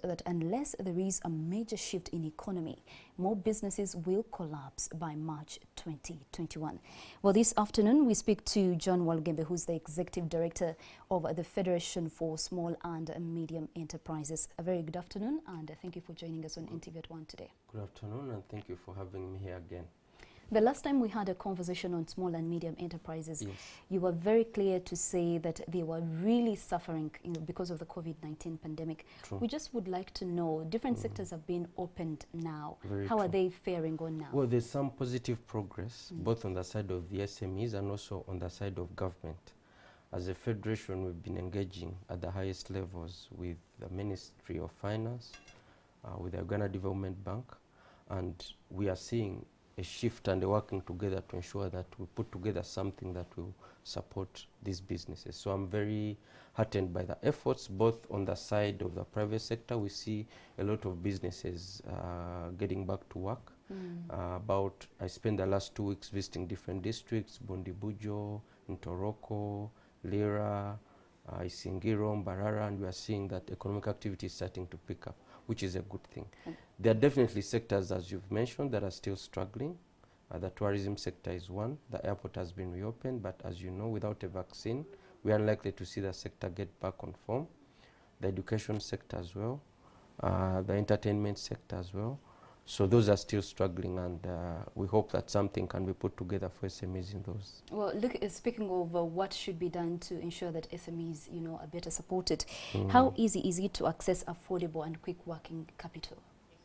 that unless there is a major shift in economy, more businesses will collapse by March 2021. Well, this afternoon we speak to John Walugembe, who's the Executive Director of the Federation for Small and Medium Enterprises. A very good afternoon, and thank you for joining us on NTV at 1 today. Good afternoon, and thank you for having me here again. The last time we had a conversation on small and medium enterprises, yes, you were very clear to say that they were really suffering because of the COVID-19 pandemic. True. We just would like to know, different sectors have been opened now. Very How true. are they faring on now? Well, there's some positive progress, both on the side of the SMEs and also on the side of government. As a federation, we've been engaging at the highest levels with the Ministry of Finance, with the Uganda Development Bank, and we are seeing a shift and working together to ensure that we put together something that will support these businesses. So I'm very heartened by the efforts, both on the side of the private sector. We see a lot of businesses getting back to work. I spent the last 2 weeks visiting different districts, Bundibujo, Ntoroko, Lira, Isingiro, Mbarara, and we are seeing that economic activity is starting to pick up, which is a good thing. There are definitely sectors, as you've mentioned, that are still struggling. The tourism sector is one. The airport has been reopened, but as you know, without a vaccine, we are unlikely to see the sector get back on form. The education sector as well, the entertainment sector as well. So those are still struggling, and we hope that something can be put together for SMEs in those. Well, look, speaking of what should be done to ensure that SMEs, are better supported, how easy is it to access affordable and quick working capital?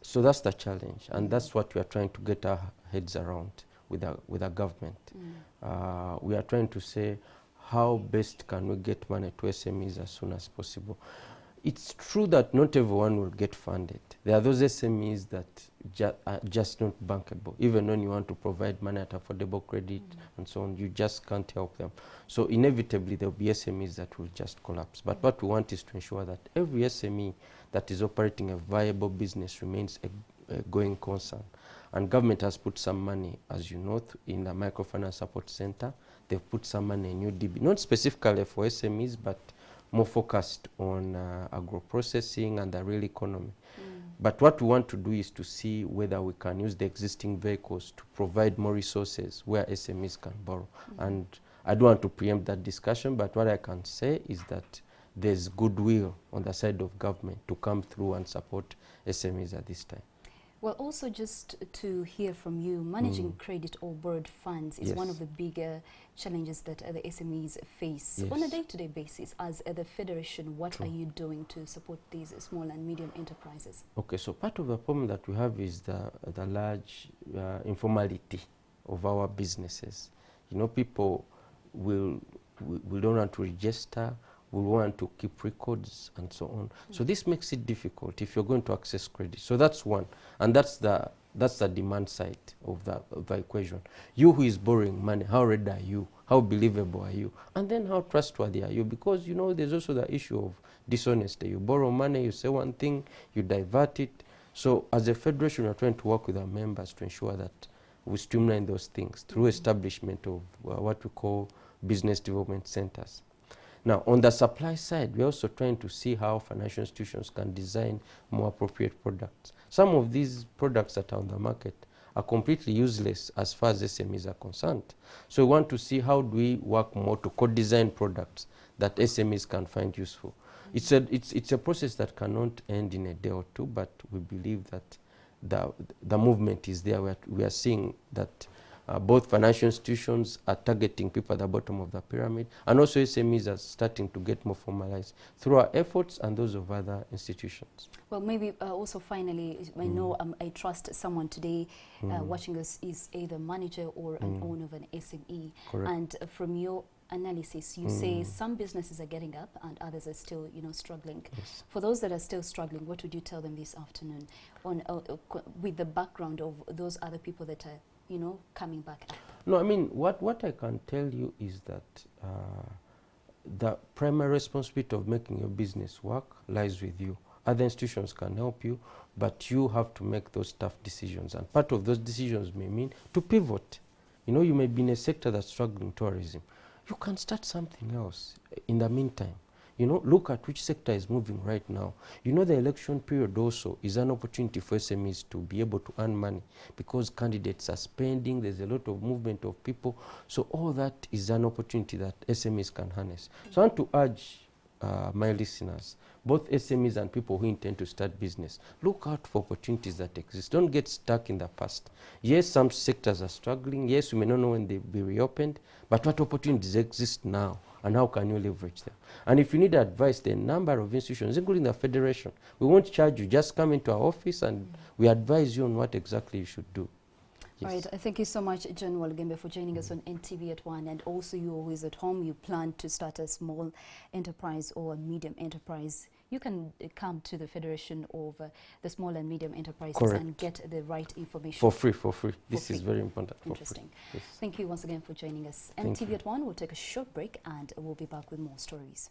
So that's the challenge, and that's what we are trying to get our heads around with the government. We are trying to say, how best can we get money to SMEs as soon as possible? It's true that not everyone will get funded. There are those SMEs that are just not bankable. Even when you want to provide money at affordable credit and so on, you just can't help them. So inevitably there will be SMEs that will just collapse. But what we want is to ensure that every SME that is operating a viable business remains a going concern. And government has put some money, as you know, in the Microfinance Support Center. They've put some money in UDB, not specifically for SMEs, but more focused on agro-processing and the real economy. But what we want to do is to see whether we can use the existing vehicles to provide more resources where SMEs can borrow. And I don't want to preempt that discussion, but what I can say is that there's goodwill on the side of government to come through and support SMEs at this time. Well, also just to hear from you, managing credit or borrowed funds is one of the bigger challenges that the SMEs face. On a day-to-day basis, as the Federation, what are you doing to support these small and medium enterprises? Okay, so part of the problem that we have is the large informality of our businesses. People will don't want to register, will want to keep records and so on. So this makes it difficult if you're going to access credit. So that's one, and that's the demand side of the equation. You who is borrowing money, how ready are you? How believable are you? And then how trustworthy are you? Because there's also the issue of dishonesty. You borrow money, you say one thing, you divert it. So as a federation, we're trying to work with our members to ensure that we streamline those things through establishment of what we call business development centers. Now, on the supply side, we're also trying to see how financial institutions can design more appropriate products. Some of these products that are on the market are completely useless as far as SMEs are concerned. So we want to see how do we work more to co-design products that SMEs can find useful. It's a process that cannot end in a day or two, but we believe that the movement is there. We are seeing that both financial institutions are targeting people at the bottom of the pyramid, and also SMEs are starting to get more formalized through our efforts and those of other institutions. Well, maybe also finally, I know I trust someone today watching us is either manager or an owner of an SME. Correct. And from your analysis, you say some businesses are getting up and others are still, struggling. Yes. For those that are still struggling, what would you tell them this afternoon on with the background of those other people that are coming back up? No, I mean, what I can tell you is that the primary responsibility of making your business work lies with you. Other institutions can help you, but you have to make those tough decisions. And part of those decisions may mean to pivot. You may be in a sector that's struggling, tourism. You can start something else in the meantime. You know, look at which sector is moving right now. You know, the election period also is an opportunity for SMEs to be able to earn money because candidates are spending, there's a lot of movement of people. So all that is an opportunity that SMEs can harness. So I want to urge my listeners, both SMEs and people who intend to start business, look out for opportunities that exist. Don't get stuck in the past. Yes, some sectors are struggling. Yes, we may not know when they'll be reopened, but what opportunities exist now and how can you leverage them? And if you need advice, the number of institutions, including the Federation, we won't charge you. Just come into our office and we advise you on what exactly you should do. Yes. All right, thank you so much, John Walugembe, for joining us on NTV at 1. And also, you always at home, you plan to start a small enterprise or a medium enterprise. You can come to the Federation of the Small and Medium Enterprises. Correct. And get the right information. For free. This is very important. Interesting. Yes. Thank you once again for joining us. NTV at 1 will take a short break and we'll be back with more stories.